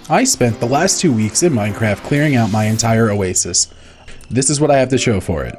I spent the last 2 weeks in Minecraft clearing out my entire oasis. This is what I have to show for it.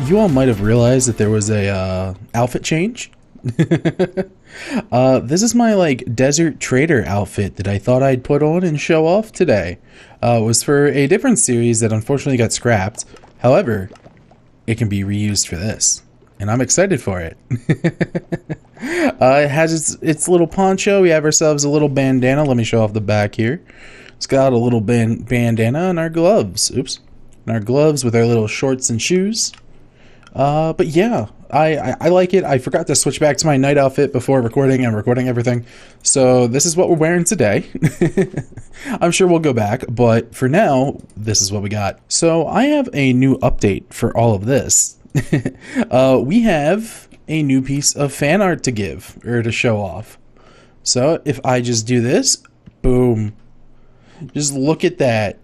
You all might have realized that there was a outfit change. This is my desert trader outfit that I thought I'd put on and show off today. It was for a different series that unfortunately got scrapped. However, it can be reused for this, and I'm excited for it. It has its little poncho. We have ourselves a little bandana. Let me show off the back here. It's got a little bandana and our gloves. Oops. And our gloves with our little shorts and shoes. But yeah, I like it. I forgot to switch back to my night outfit before recording and recording everything. So this is what we're wearing today. I'm sure we'll go back, but for now, this is what we got. So I have a new update for all of this. We have a new piece of fan art to give, or to show off. So if I just do this, boom. Just look at that.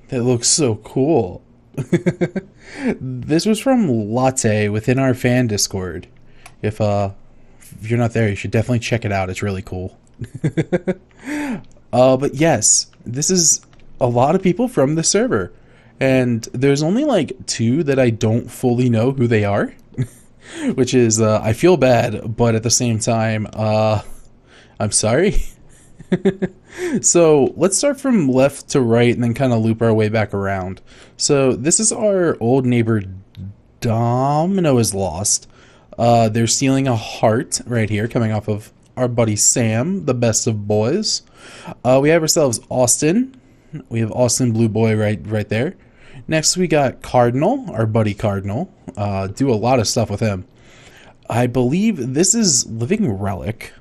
That looks so cool. This was from Latte within our fan Discord. If you're not there, you should definitely check it out. It's really cool. But yes, this is a lot of people from the server, and there's only 2 that I don't fully know who they are, which is I feel bad, but at the same time, I'm sorry. So let's start from left to right and then kind of loop our way back around. So this is our old neighbor Domino is lost. They're stealing a heart right here coming off of our buddy Sam, the best of boys. We have ourselves Austin. We have Austin Blue Boy right there. Next we got Cardinal, our buddy Cardinal. Do a lot of stuff with him. I believe this is Living Relic.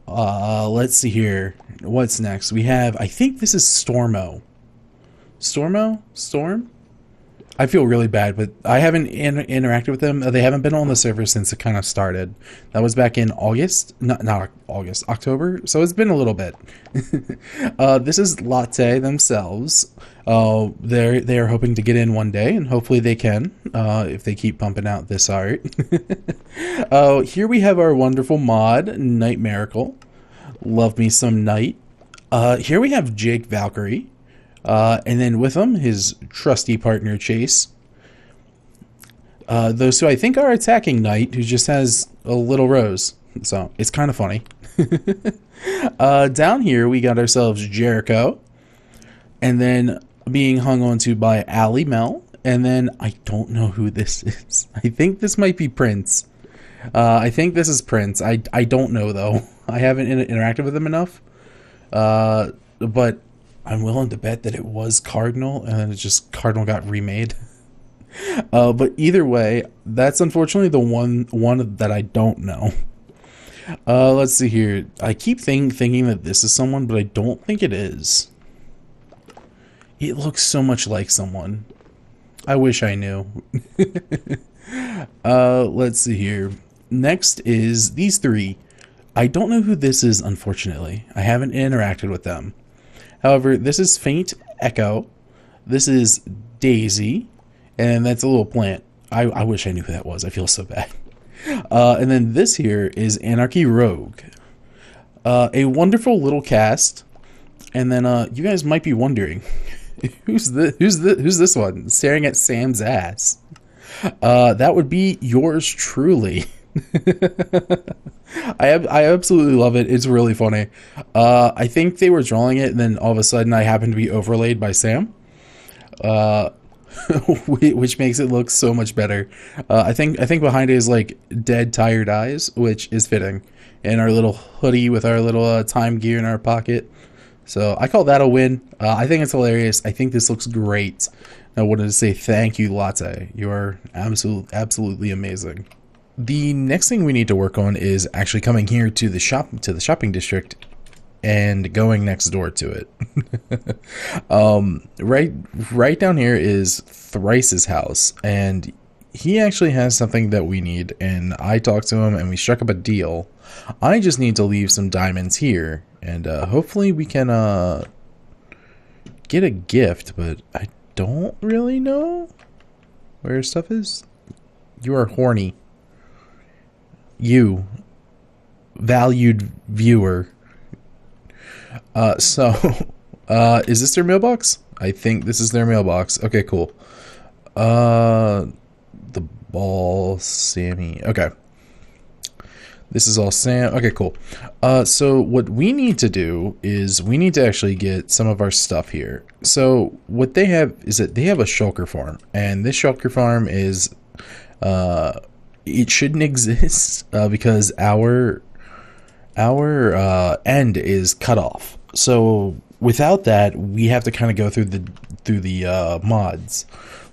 Let's see here. What's next? We have, I think this is Stormo. Storm? I feel really bad, but I haven't interacted with them. They haven't been on the server since it kind of started. That was back in August? Not August, October? So it's been a little bit. This is Latte themselves. They are hoping to get in one day, and hopefully they can, if they keep pumping out this art. Here we have our wonderful mod, Night Miracle. Love me some Night. Here we have Jake Valkyrie. And then with him, his trusty partner, Chase. Those two I think are attacking Knight, who just has a little rose. So, it's kind of funny. Down here, we got ourselves Jericho. and then being hung onto by Ally Mel, and then I don't know who this is. I think this might be Prince. I think this is Prince. I don't know though. I haven't interacted with him enough. But I'm willing to bet that it was Cardinal, and then it just Cardinal got remade. But either way, that's unfortunately the one that I don't know. Let's see here. I keep thinking that this is someone, but I don't think it is. It looks so much like someone. I wish I knew. Let's see here. Next is these three. I don't know who this is, unfortunately. I haven't interacted with them. However, this is Faint Echo. This is Daisy. And that's a little plant. I wish I knew who that was. I feel so bad. And then this here is Anarchy Rogue. A wonderful little cast. And then you guys might be wondering, who's this one staring at Sam's ass? That would be yours truly. I absolutely love it. It's really funny. I think they were drawing it, and then all of a sudden I happened to be overlaid by Sam. Which makes it look so much better. I think behind it is like dead, tired eyes, which is fitting, and our little hoodie with our little time gear in our pocket. So I call that a win. I think it's hilarious. I think this looks great. I wanted to say thank you, Latte. You are absolutely amazing. The next thing we need to work on is actually coming here to the shopping district and going next door to it. Right down here is Thrice's house, and he actually has something that we need, and I talked to him and we struck up a deal. I just need to leave some diamonds here, and hopefully we can get a gift, but I don't really know where stuff is. You are horny. You, valued viewer. Is this their mailbox? I think this is their mailbox. Okay, cool. The ball, Sammy. Okay. This is all Sam. Okay, cool. So what we need to do is we need to actually get some of our stuff here. So what they have is that they have a shulker farm, and this shulker farm is, it shouldn't exist because our end is cut off. So without that, we have to kind of go through the mods.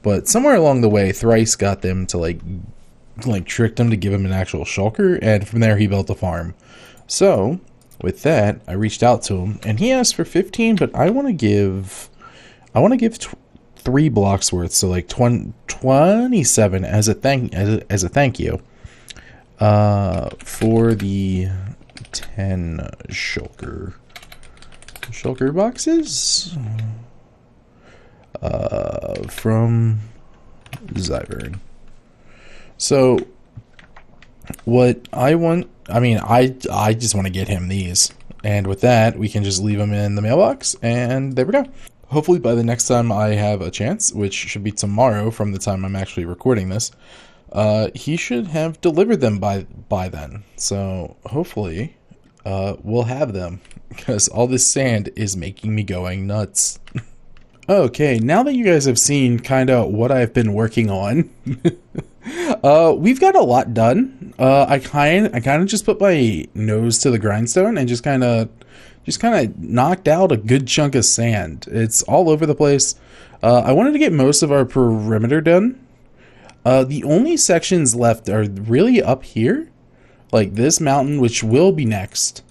But somewhere along the way, Thrice got them to like tricked him to give him an actual shulker, and from there he built a farm. So with that, I reached out to him, and he asked for 15, but I want to give 3 blocks worth, so like 27 as a thank you for the 10 shulker boxes from Zyvern. So what I want, I just want to get him these, and with that we can just leave them in the mailbox, and there we go. Hopefully by the next time I have a chance, which should be tomorrow from the time I'm actually recording this, he should have delivered them by then. So hopefully we'll have them, because all this sand is making me going nuts. Okay, now that you guys have seen kind of what I've been working on, we've got a lot done. I kind of just put my nose to the grindstone and just kind of knocked out a good chunk of sand. It's all over the place. I wanted to get most of our perimeter done. The only sections left are really up here, like this mountain, which will be next.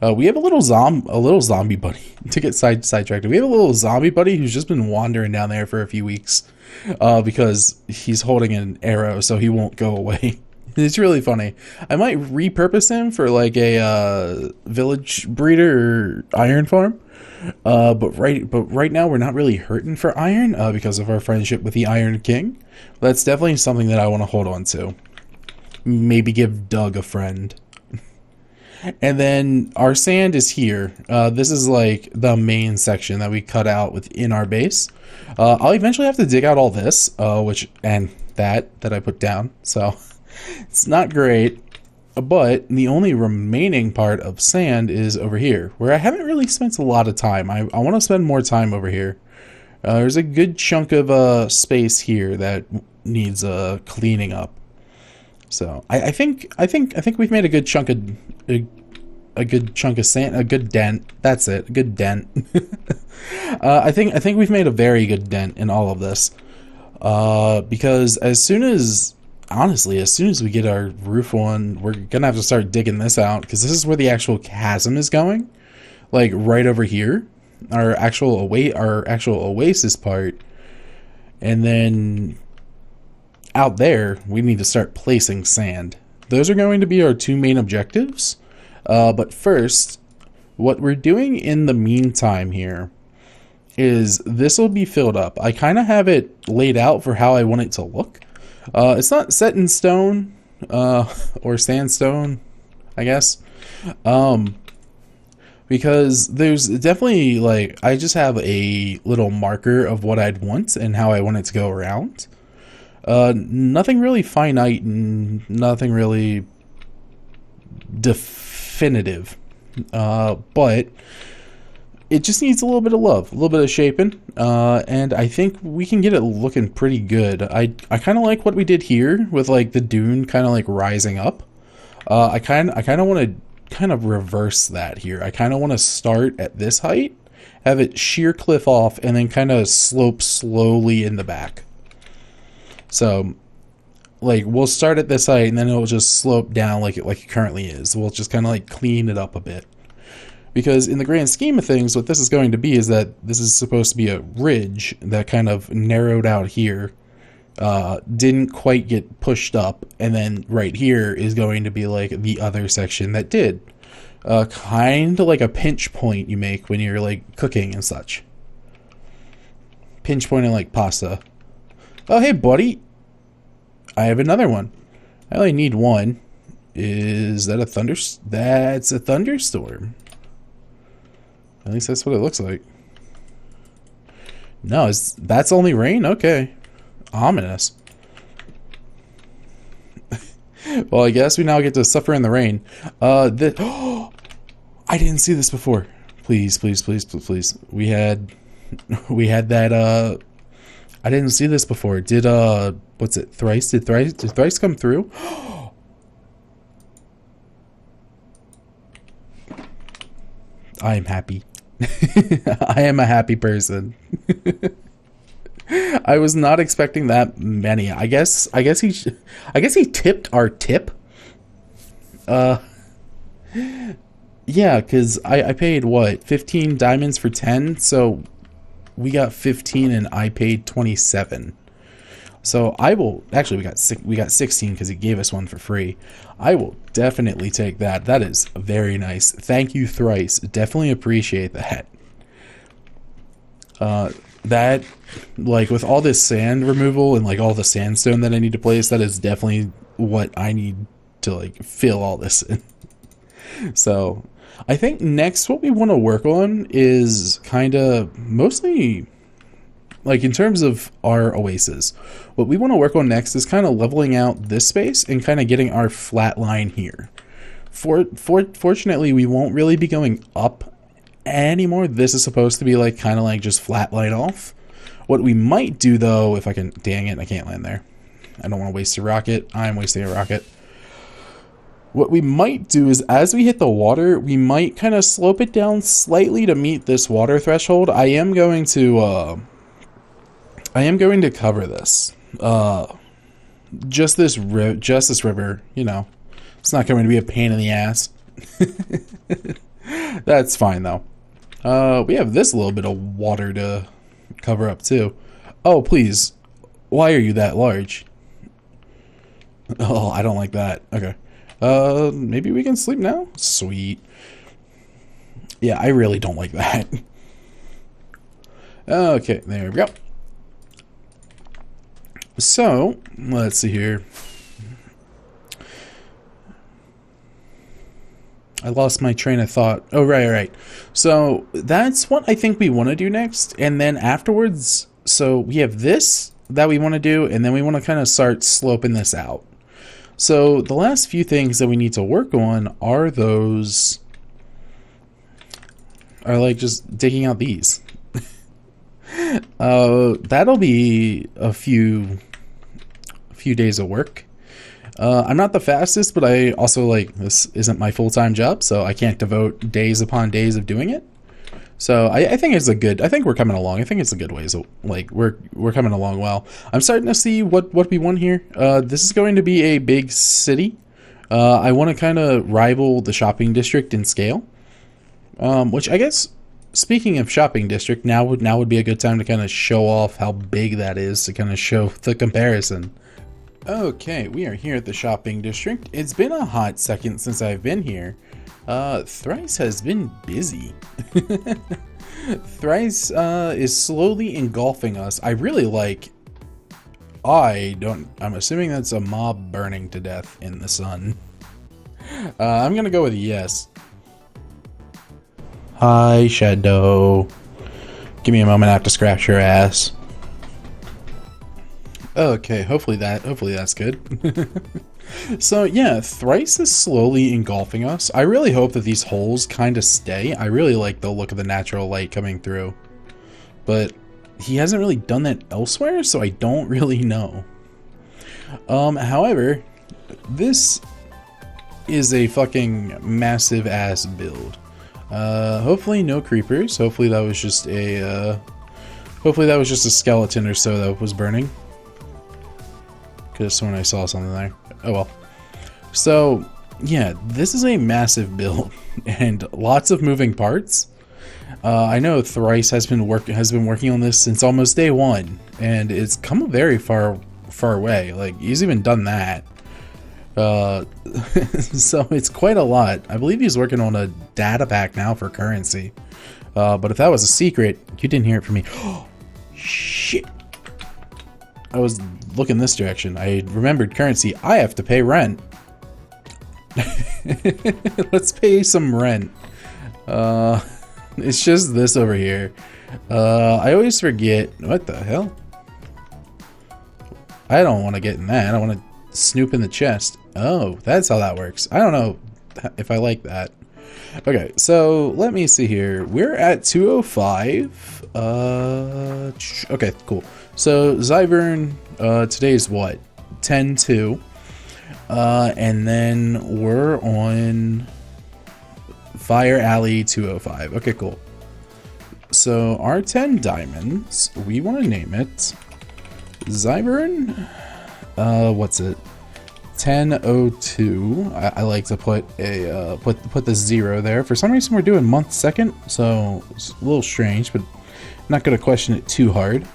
We have a little zombie buddy to get sidetracked. We have a little zombie buddy who's just been wandering down there for a few weeks because he's holding an arrow, so he won't go away. It's really funny. I might repurpose him for like a village breeder or iron farm. But right now we're not really hurting for iron because of our friendship with the Iron King. That's definitely something that I want to hold on to. Maybe give Doug a friend. And then our sand is here. This is like the main section that we cut out within our base. I'll eventually have to dig out all this, and that I put down. So it's not great. But the only remaining part of sand is over here, where I haven't really spent a lot of time. I want to spend more time over here. There's a good chunk of space here that needs cleaning up. So I think we've made a good chunk of a good chunk of sand, a good dent. That's it, a good dent. I think we've made a very good dent in all of this. Because honestly, as soon as we get our roof on, we're gonna have to start digging this out, because this is where the actual chasm is going, like right over here, our actual oasis part, and then out there we need to start placing sand. Those are going to be our two main objectives. But first, what we're doing in the meantime here is this will be filled up. I kind of have it laid out for how I want it to look. It's not set in stone, or sandstone, I guess. Because there's definitely, like, I just have a little marker of what I'd want and how I want it to go around. Nothing really finite and nothing really definitive. But it just needs a little bit of love, a little bit of shaping, and I think we can get it looking pretty good. I kind of like what we did here with, like, the dune kind of like rising up. I kind of want to kind of reverse that here. I kind of want to start at this height, have it sheer cliff off, and then kind of slope slowly in the back. So, like, we'll start at this height, and then it'll just slope down like it currently is. We'll just kind of like clean it up a bit. Because in the grand scheme of things, what this is going to be is that this is supposed to be a ridge that kind of narrowed out here, didn't quite get pushed up, and then right here is going to be like the other section that did. Kind of like a pinch point you make when you're like cooking and such. Pinch pointing like pasta. Oh, hey, buddy. I have another one. I only need one. Is that a thunder? That's a thunderstorm. At least that's what it looks like. No, that's only rain? Okay. Ominous. Well, I guess we now get to suffer in the rain. I didn't see this before. Please, please, please, please, please. We had that, I didn't see this before. Did what's it? Thrice? Did Thrice come through? I am happy. I am a happy person. I was not expecting that many. I guess he tipped our tip. Yeah, because I paid what, 15 diamonds for 10, so we got 15 and I paid 27. So I will actually we got 16 because he gave us one for free. I will definitely take that. That is very nice. Thank you, Thrice. Definitely appreciate that. That, like, with all this sand removal and like all the sandstone that I need to place, that is definitely what I need to like fill all this in. So I think next what we want to work on is kind of mostly, like, in terms of our oasis, what we want to work on next is kind of leveling out this space and kind of getting our flat line here. Fortunately, we won't really be going up anymore. This is supposed to be like kind of like just flat line off. What we might do though, if I can, dang it, I can't land there. I don't want to waste a rocket. I'm wasting a rocket. What we might do is, as we hit the water, we might kind of slope it down slightly to meet this water threshold. I am going to cover this. Just this river, you know. It's not going to be a pain in the ass. That's fine though. We have this little bit of water to cover up too. Oh, please. Why are you that large? Oh, I don't like that. Okay. Maybe we can sleep now? Sweet. Yeah, I really don't like that. Okay, there we go. So, let's see here. I lost my train of thought. Oh, right. So, that's what I think we want to do next. And then afterwards, so we have this that we want to do, and then we want to kind of start sloping this out. So, the last few things that we need to work on are like just digging out these. That'll be a few days of work. I'm not the fastest, but I also, like, this isn't my full-time job, so I can't devote days upon days of doing it. So I think it's a good. I think we're coming along. I think it's a good way. So, like, we're coming along well. I'm starting to see what we want here. This is going to be a big city. I want to kind of rival the shopping district in scale. Which I guess, speaking of shopping district, now would be a good time to kind of show off how big that is, to kind of show the comparison. Okay, we are here at the shopping district. It's been a hot second since I've been here. Thrice has been busy. Thrice is slowly engulfing us. I'm assuming that's a mob burning to death in the sun. I'm gonna go with yes. Hi, Shadow. Give me a moment, I have to scratch your ass. Okay, hopefully that's good. So yeah, Thrice is slowly engulfing us. I really hope that these holes kind of stay. I really like the look of the natural light coming through. But he hasn't really done that elsewhere, so I don't really know. However, this is a fucking massive ass build. Hopefully no creepers. Hopefully that was just a skeleton or so that was burning. Could have sworn I saw something there. Oh well. So yeah, this is a massive build and lots of moving parts. I know Thrice has been working on this since almost day one, and it's come a very far away. Like, he's even done that. So it's quite a lot. I believe he's working on a data pack now for currency. But if that was a secret, you didn't hear it from me. Oh, shit. I was looking this direction. I remembered currency. I have to pay rent. Let's pay some rent. It's just this over here. I always forget. What the hell? I don't want to get in that. I want to snoop in the chest. Oh, that's how that works. I don't know if I like that. Okay, so let me see here. We're at 205. Okay, cool. So Zyvern, today's what? 10-2. And then we're on Fire Alley 205. Okay, cool. So our 10 diamonds, we want to name it Zyvern. What's it? 1002. I like to put a put the 0 there. For some reason we're doing month second, so it's a little strange, but I'm not gonna question it too hard.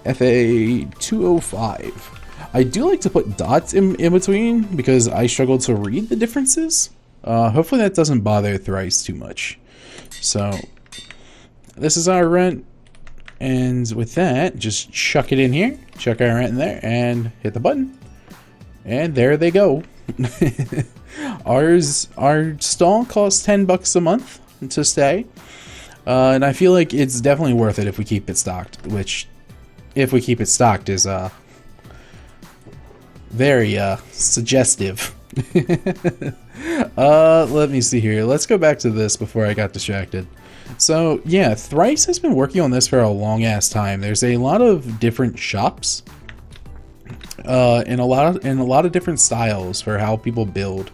FA 205. I do like to put dots in between because I struggle to read the differences. Hopefully that doesn't bother Thrice too much. So this is our rent, and with that, just chuck it in here, chuck our rent in there, and hit the button. And there they go. Our stall costs $10 a month to stay, and I feel like it's definitely worth it if we keep it stocked. Which, if we keep it stocked, is very suggestive. Let me see here. Let's go back to this before I got distracted. So yeah, Thrice has been working on this for a long ass time. There's a lot of different shops. And a lot of different styles for how people build.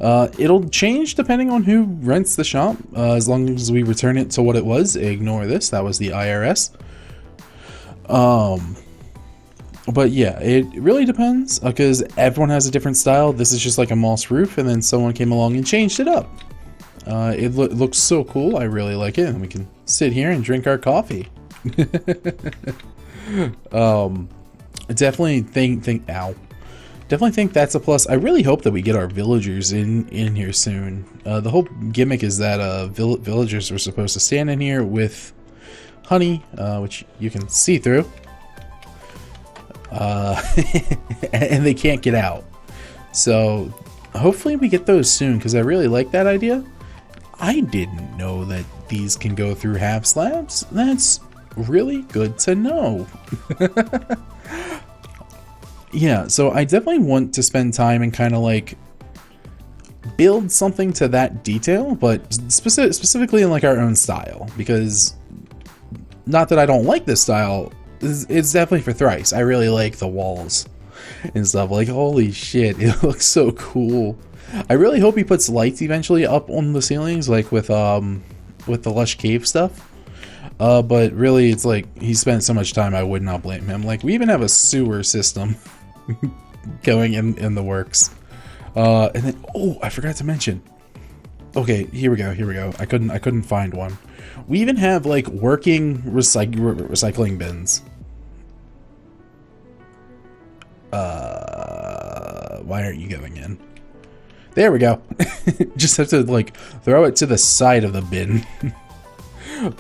It'll change depending on who rents the shop. As long as we return it to what it was. Ignore this. That was the IRS. But yeah, it really depends because everyone has a different style. This is just like a moss roof, and then someone came along and changed it up. It looks so cool. I really like it, and we can sit here and drink our coffee. Definitely think that's a plus. I really hope that we get our villagers in here soon. The whole gimmick is that villagers were supposed to stand in here with honey, which you can see through, and they can't get out. So hopefully we get those soon because I really like that idea. I didn't know that these can go through half slabs. That's really good to know. Yeah, so I definitely want to spend time and kind of like build something to that detail, but specifically in like our own style, because not that I don't like this style, it's definitely for Thrice. I really like the walls and stuff. Like, holy shit, it looks so cool. I really hope he puts lights eventually up on the ceilings, like with the Lush Cave stuff. But really, it's like he spent so much time, I would not blame him. Like, we even have a sewer system going in the works. And then, oh, I forgot to mention. Okay, here we go. I couldn't find one. We even have like working recycling bins. Why aren't you going in? There we go. Just have to like throw it to the side of the bin.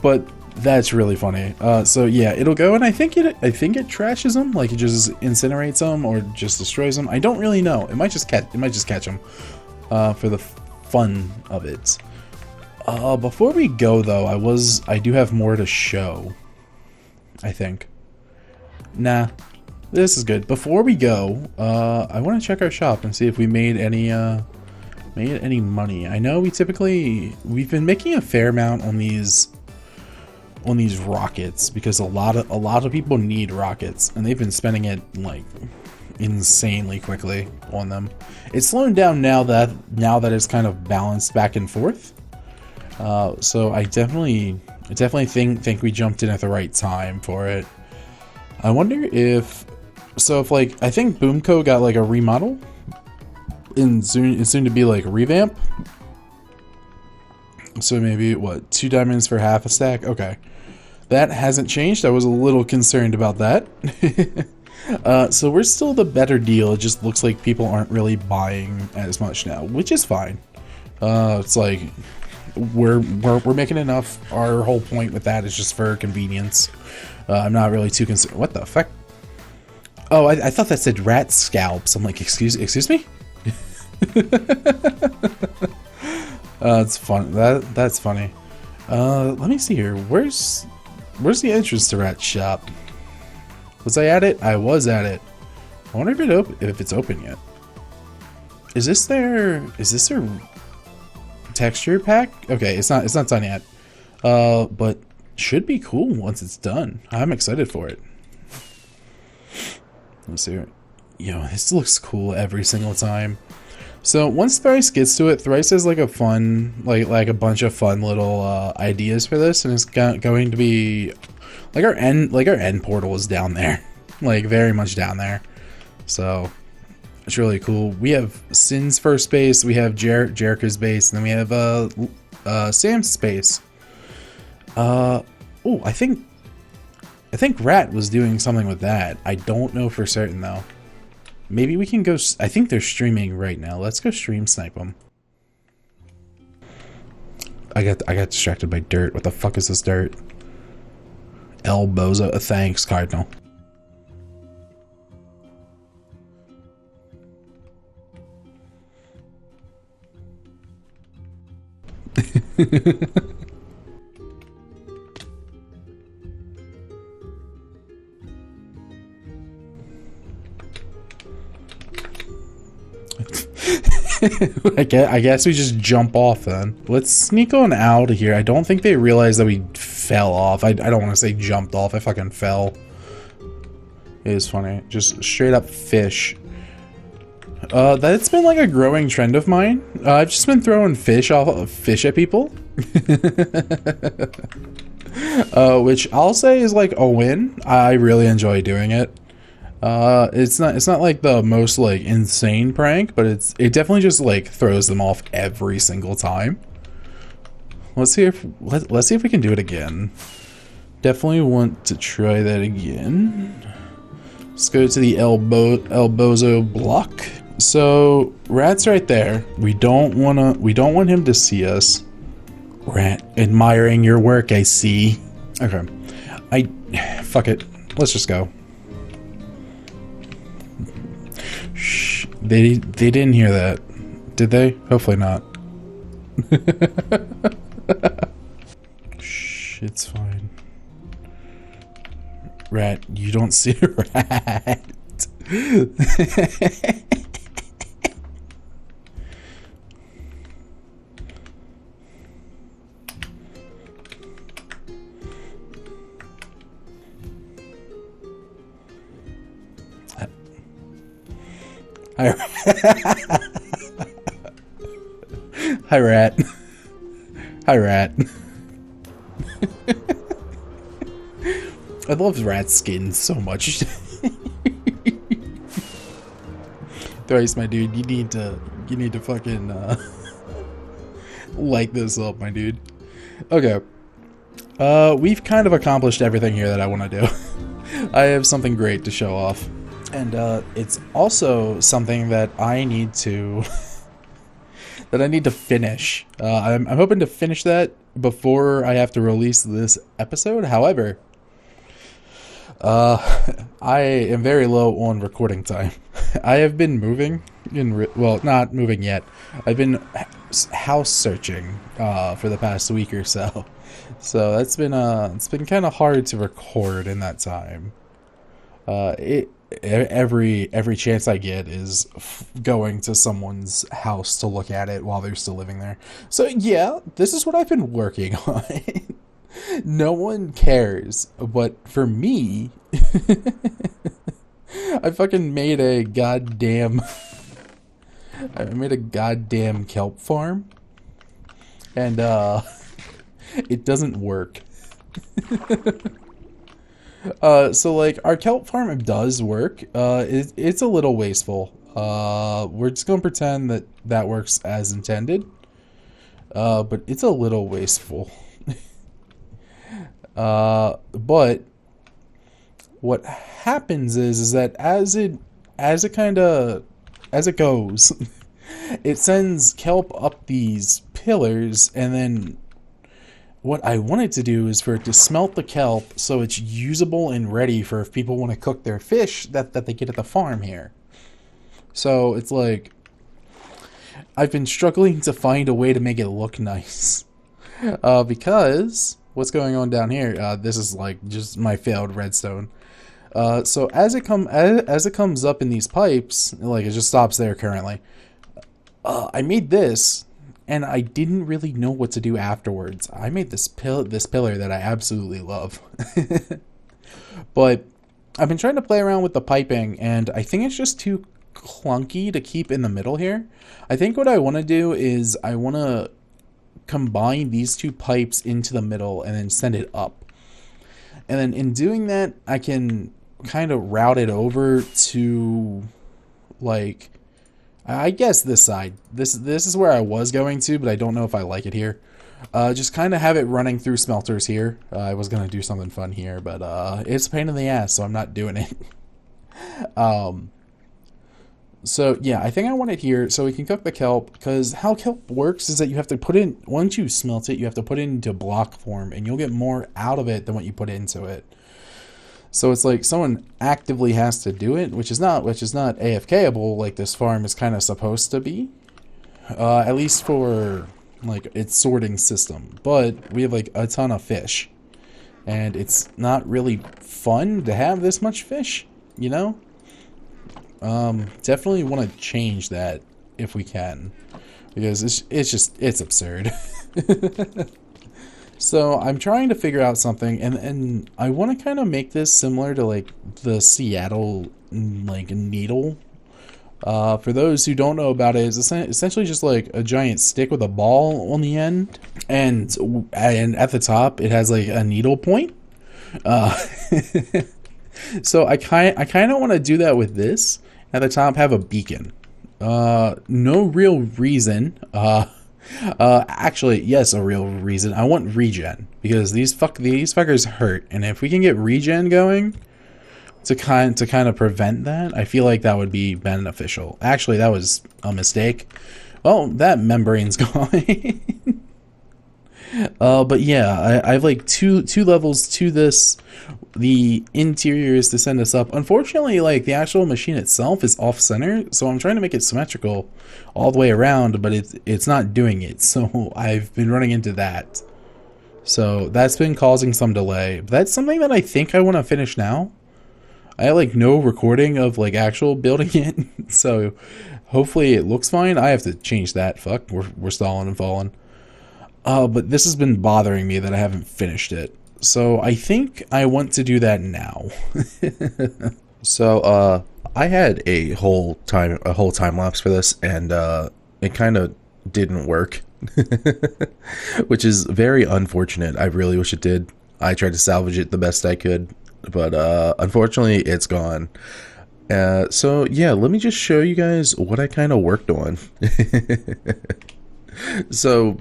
But that's really funny. So yeah, it'll go, and I think it trashes them, like it just incinerates them or just destroys them. I don't really know. It might just catch them for the fun of it. Before we go though, I do have more to show. I think. Nah, this is good. Before we go, I want to check our shop and see if we made any money. I know we've been making a fair amount on these rockets because a lot of people need rockets, and they've been spending it like insanely quickly on them. It's slowing down now that it's kind of balanced back and forth. So I definitely think we jumped in at the right time for it. I wonder if like I think Boomco got like a remodel and soon to be like a revamp. So maybe what, 2 diamonds for half a stack? Okay. That hasn't changed. I was a little concerned about that. So we're still the better deal. It just looks like people aren't really buying as much now, which is fine. It's like we're making enough. Our whole point with that is just for convenience. I'm not really too concerned. What the fuck? Oh, I thought that said rat scalps. I'm like, excuse me? It's fun. That's funny. Let me see here. Where's the entrance to Rat's shop? Was I at it? I was at it. I wonder if it's open yet. Is this their texture pack? Okay, it's not done yet. But should be cool once it's done. I'm excited for it. Let's see. Yo, this looks cool every single time. So once Thrice gets to it, Thrice has like a fun, like a bunch of fun little ideas for this, and it's going to be like our end portal is down there, like very much down there. So it's really cool. We have Sin's first base, we have Jerica's base, and then we have Sam's space. Oh, I think Rat was doing something with that. I don't know for certain though. Maybe we can go. I think they're streaming right now. Let's go stream snipe them. I got distracted by dirt. What the fuck is this dirt? El Bozo. Thanks, Cardinal. I guess we just jump off then. Let's sneak on out of here. I don't think they realized that we fell off. I don't want to say jumped off. I fucking fell. It is funny. Just straight up fish. That's been like a growing trend of mine. I've just been throwing fish at people. Which I'll say is like a win. I really enjoy doing it. It's not like the most like insane prank, but it definitely just like throws them off every single time. Let's see if we can do it again. Definitely want to try that again. Let's go to the El Bozo block. So Rat's right there. We don't want him to see us. Rat, admiring your work, I see. Okay. Fuck it. Let's just go. Shh. They didn't hear that. Did they? Hopefully not. Shh, it's fine. Rat, you don't see a rat. Hi, hi rat. Hi, rat. I love rat skin so much. Thrice, my dude, you need to fucking light this up, my dude. Okay. We've kind of accomplished everything here that I want to do. I have something great to show off. And it's also something that I need to finish. I'm hoping to finish that before I have to release this episode. However, I am very low on recording time. I have been moving well, not moving yet. I've been house searching for the past week or so. So that's been it's been kind of hard to record in that time. Every chance I get is going to someone's house to look at it while they're still living there. So yeah, this is what I've been working on. No one cares, but for me, I fucking made a goddamn kelp farm, and it doesn't work. So like our kelp farm does work. It's a little wasteful. We're just gonna pretend that works as intended. But it's a little wasteful. But what happens is that as it goes, it sends kelp up these pillars, and then what I wanted to do is for it to smelt the kelp so it's usable and ready for if people want to cook their fish that they get at the farm here. So it's like I've been struggling to find a way to make it look nice. Because what's going on down here, this is like just my failed redstone. So as it comes up in these pipes, like it just stops there currently. I made this, and I didn't really know what to do afterwards. I made this pillar that I absolutely love. But I've been trying to play around with the piping, and I think it's just too clunky to keep in the middle here. I think what I want to do is I want to combine these two pipes into the middle and then send it up. And then in doing that, I can kind of route it over to, like, I guess this side. This is where I was going to, but I don't know if I like it here. Just kind of have it running through smelters here. I was going to do something fun here, but it's a pain in the ass, so I'm not doing it. So yeah, I think I want it here so we can cook the kelp, because how kelp works is that you have to put in, once you smelt it, you have to put it into block form, and you'll get more out of it than what you put into it. So it's like someone actively has to do it, which is not AFKable like this farm is kind of supposed to be. At least for like its sorting system. But we have like a ton of fish, and it's not really fun to have this much fish, you know? Definitely want to change that if we can, because it's absurd. So I'm trying to figure out something, and I want to kind of make this similar to like the Seattle like needle. For those who don't know about it, it's essentially just like a giant stick with a ball on the end, and at the top it has like a needle point. So I kind of want to do that with this. At the top, have a beacon. No real reason. Actually, yes, a real reason. I want regen, because these fuckers hurt, and if we can get regen going to kind of prevent that, I feel like that would be beneficial. Actually, that was a mistake. Well, that membrane's gone. But yeah, I have like two levels to this. The interior is to send us up. Unfortunately, like the actual machine itself is off center, so I'm trying to make it symmetrical all the way around, but it's not doing it. So I've been running into that. So that's been causing some delay. But that's something that I think I want to finish now. I had like no recording of like actual building it, so hopefully it looks fine. I have to change that. Fuck, we're stalling and falling. But this has been bothering me that I haven't finished it. So I think I want to do that now. So, I had a whole time lapse for this, and it kind of didn't work, which is very unfortunate. I really wish it did. I tried to salvage it the best I could, but unfortunately, it's gone. So yeah, let me just show you guys what I kind of worked on. So,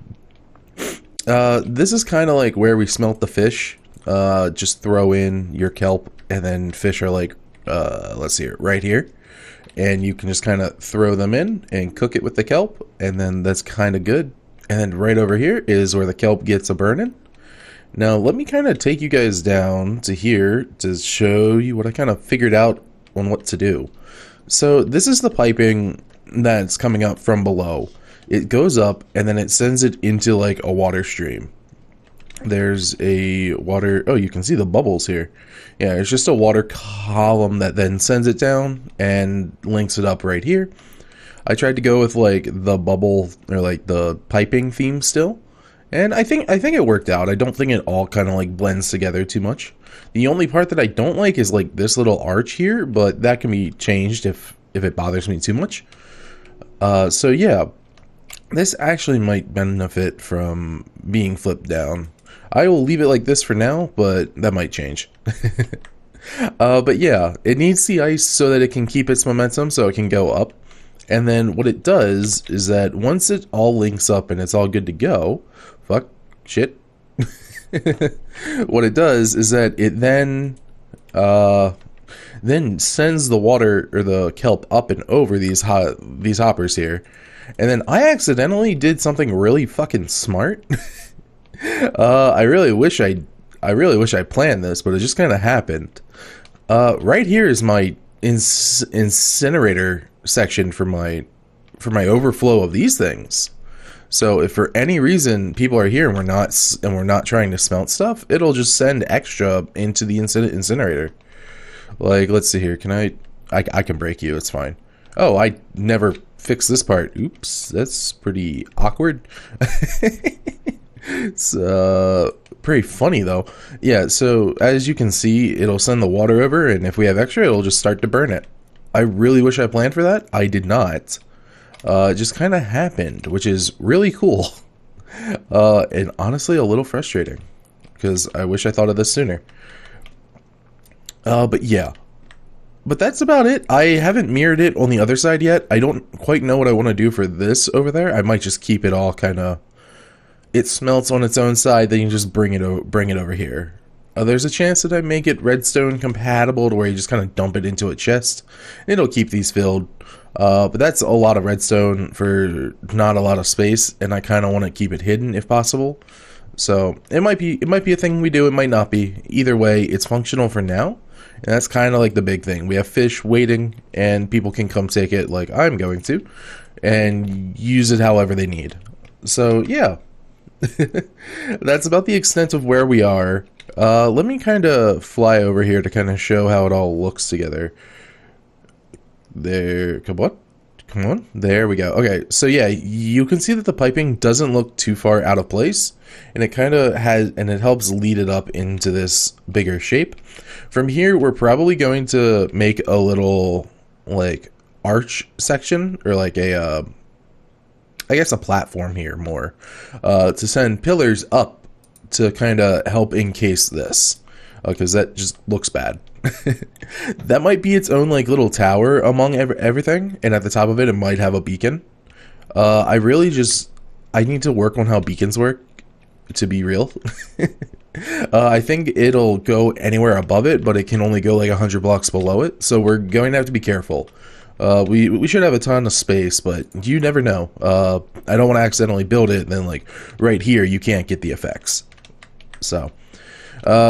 this is kind of like where we smelt the fish. Just throw in your kelp, and then fish are like, let's see it right here. And you can just kind of throw them in and cook it with the kelp, and then that's kind of good. And then right over here is where the kelp gets a burning. Now, let me kind of take you guys down to here to show you what I kind of figured out on what to do. So this is the piping that's coming up from below. It goes up and then it sends it into like a water stream. There's a water, oh, you can see the bubbles here. Yeah, it's just a water column that then sends it down and links it up right here. I tried to go with like the bubble or like the piping theme still, and I think it worked out. I don't think it all kind of like blends together too much. The only part that I don't like is like this little arch here, but that can be changed if it bothers me too much. So yeah, this actually might benefit from being flipped down. I will leave it like this for now, but that might change. But yeah, it needs the ice so that it can keep its momentum so it can go up. And then what it does is that once it all links up and it's all good to go, shit. What it does is that it then sends the water or the kelp up and over these hoppers here. And then I accidentally did something really fucking smart. I really wish I planned this, but it just kind of happened. Right here is my incinerator section for my overflow of these things. So if for any reason people are here and we're not trying to smelt stuff, it'll just send extra into the incinerator. Like, let's see here. Can I can break you. It's fine. Oh, I never fixed this part. Oops, that's pretty awkward. It's pretty funny though. Yeah, so as you can see, it'll send the water over, and if we have extra, it'll just start to burn it. I really wish I planned for that. I did not. It just kind of happened, which is really cool. And honestly a little frustrating, because I wish I thought of this sooner. But yeah. But that's about it. I haven't mirrored it on the other side yet. I don't quite know what I want to do for this over there. I might just keep it all kind of... It smelts on its own side, then you just bring it over here. There's a chance that I make it redstone compatible to where you just kind of dump it into a chest. It'll keep these filled. But that's a lot of redstone for not a lot of space, and I kind of want to keep it hidden if possible. So it might be a thing we do, it might not be. Either way, it's functional for now, and that's kind of like the big thing. We have fish waiting, and people can come take it like I'm going to, and use it however they need. So yeah. That's about the extent of where we are. Let me kind of fly over here to kind of show how it all looks together. There, come on, there we go. Okay, so yeah, you can see that the piping doesn't look too far out of place, and it kind of has, and it helps lead it up into this bigger shape. From here, we're probably going to make a little, like, arch section, or like a, I guess a platform here more, to send pillars up to kind of help encase this, because that just looks bad. That might be its own like little tower among everything, and at the top of it, it might have a beacon. I need to work on how beacons work, to be real. I think it'll go anywhere above it, but it can only go like 100 blocks below it, so we're going to have to be careful. We should have a ton of space, but you never know. I don't want to accidentally build it, and then like right here you can't get the effects. So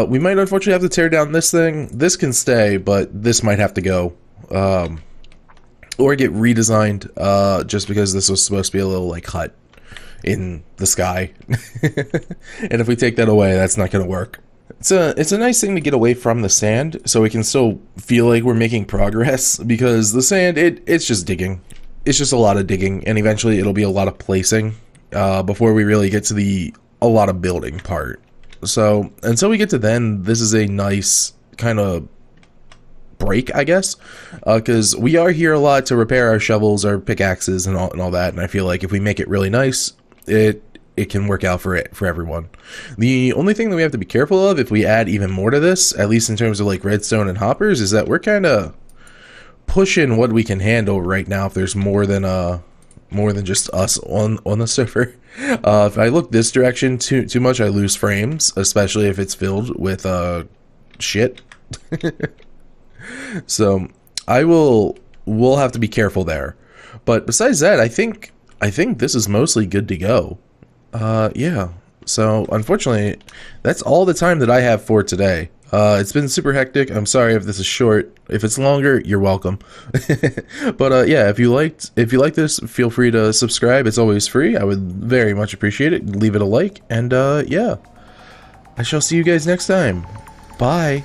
we might unfortunately have to tear down this thing. This can stay, but this might have to go, or get redesigned, just because this was supposed to be a little like hut in the sky. And if we take that away, that's not going to work. It's a nice thing to get away from the sand, so we can still feel like we're making progress, because the sand, it's just digging. It's just a lot of digging, and eventually it'll be a lot of placing, before we really get to a lot of building part. So until we get to then, this is a nice kind of break, I guess, because we are here a lot to repair our shovels, our pickaxes, and all that. And I feel like if we make it really nice, it can work out for everyone. The only thing that we have to be careful of if we add even more to this, at least in terms of like redstone and hoppers, is that we're kind of pushing what we can handle right now. If there's more than just us on the server, if I look this direction too much, I lose frames, especially if it's filled with shit. So we'll have to be careful there. But besides that, I think this is mostly good to go. Yeah. So unfortunately, that's all the time that I have for today. It's been super hectic. I'm sorry if this is short. If it's longer, you're welcome. But yeah, if you like this, feel free to subscribe. It's always free. I would very much appreciate it. Leave it a like, and yeah, I shall see you guys next time. Bye.